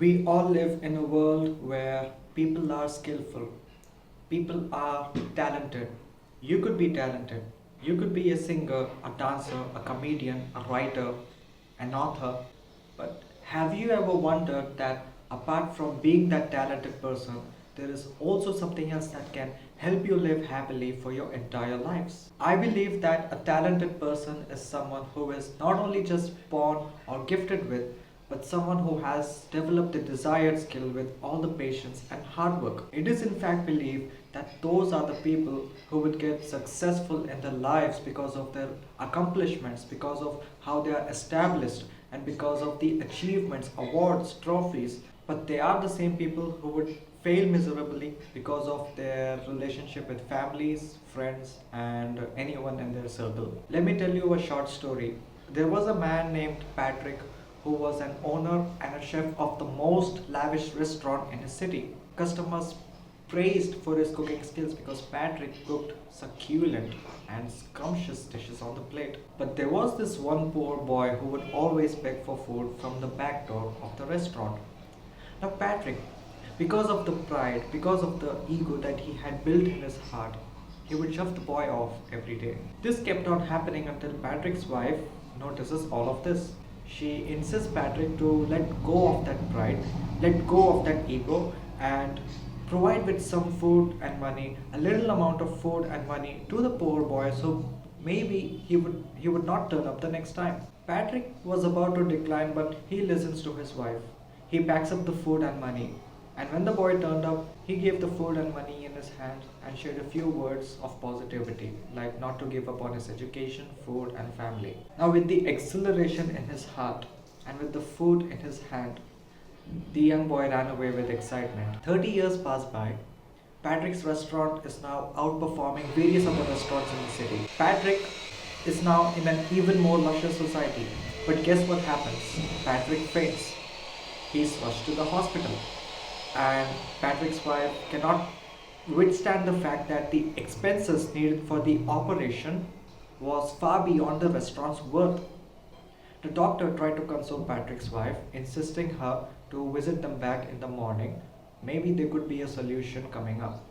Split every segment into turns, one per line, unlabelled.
We all live in a world where people are skillful, people are talented. You could be talented. You could be a singer, a dancer, a comedian, a writer, an author. But have you ever wondered that apart from being that talented person, there is also something else that can help you live happily for your entire lives? I believe that a talented person is someone who is not only just born or gifted with, but someone who has developed the desired skill with all the patience and hard work. It is in fact believed that those are the people who would get successful in their lives because of their accomplishments, because of how they are established, and because of the achievements, awards, trophies. But they are the same people who would fail miserably because of their relationship with families, friends, and anyone in their circle. Let me tell you a short story. There was a man named Patrick who was an owner and a chef of the most lavish restaurant in his city. Customers praised for his cooking skills because Patrick cooked succulent and scrumptious dishes on the plate. But there was this one poor boy who would always beg for food from the back door of the restaurant. Now, Patrick, because of the pride, because of the ego that he had built in his heart, he would shove the boy off every day. This kept on happening until Patrick's wife notices all of this. She insists Patrick to let go of that pride, let go of that ego, and provide with some food and money, a little amount of food and money to the poor boy, so maybe he would not turn up the next time. Patrick was about to decline, but he listens to his wife. He packs up the food and money. And when the boy turned up, he gave the food and money in his hand and shared a few words of positivity, like not to give up on his education, food, and family. Now, with the exhilaration in his heart and with the food in his hand, the young boy ran away with excitement. 30 years passed by. Patrick's restaurant is now outperforming various other restaurants in the city. Patrick is now in an even more luscious society. But guess what happens? Patrick faints. He's rushed to the hospital. And Patrick's wife cannot withstand the fact that the expenses needed for the operation was far beyond the restaurant's worth. The doctor tried to console Patrick's wife, insisting her to visit them back in the morning. Maybe there could be a solution coming up.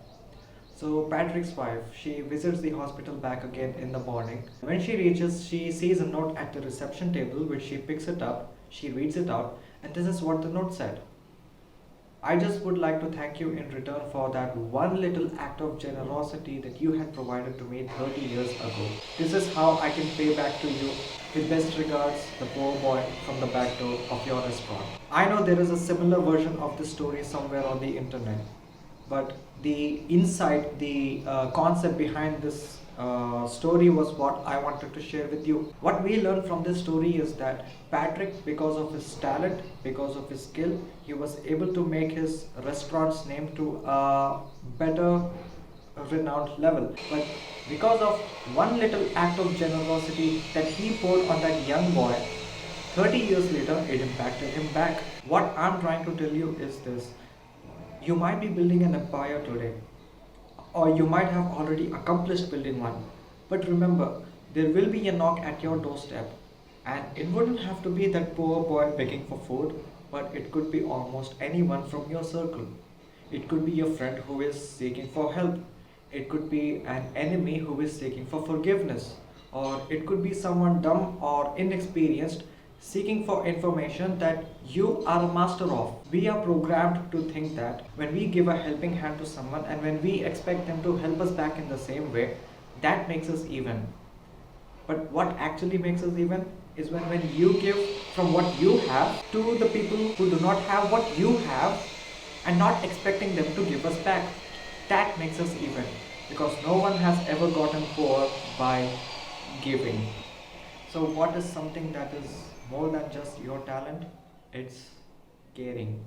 So Patrick's wife, she visits the hospital back again in the morning. When she reaches, she sees a note at the reception table, which she picks it up, she reads it out, and this is what the note said. I just would like to thank you in return for that one little act of generosity that you had provided to me 30 years ago. This is how I can pay back to you. With best regards, the poor boy from the back door of your restaurant. I know there is a similar version of this story somewhere on the internet, but the insight, the concept behind this story was what I wanted to share with you. What we learn from this story is that Patrick, because of his talent, because of his skill, he was able to make his restaurant's name to a better renowned level. But because of one little act of generosity that he poured on that young boy, 30 years later it impacted him back. What I'm trying to tell you is this: you might be building an empire today, or you might have already accomplished building one. But remember, there will be a knock at your doorstep, and it wouldn't have to be that poor boy begging for food, but it could be almost anyone from your circle. It could be a friend who is seeking for help. It could be an enemy who is seeking for forgiveness. Or it could be someone dumb or inexperienced seeking for information that you are a master of. We are programmed to think that when we give a helping hand to someone and when we expect them to help us back in the same way, that makes us even. But what actually makes us even is when you give from what you have to the people who do not have what you have and not expecting them to give us back. That makes us even, because no one has ever gotten poor by giving. So what is something that is more than just your talent? It's caring,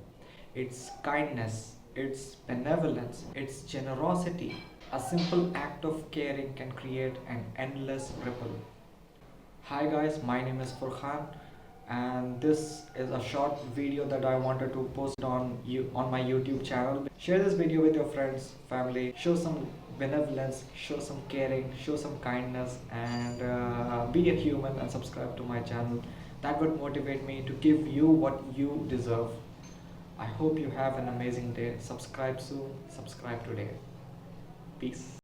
it's kindness, it's benevolence, it's generosity. A simple act of caring can create an endless ripple. Hi guys, my name is Furkhan, and this is a short video that I wanted to post on my YouTube channel. Share this video with your friends, family, show some benevolence, show some caring, show some kindness, and be a human and subscribe to my channel. That would motivate me to give you what you deserve. I hope you have an amazing day. Subscribe soon, subscribe today. Peace.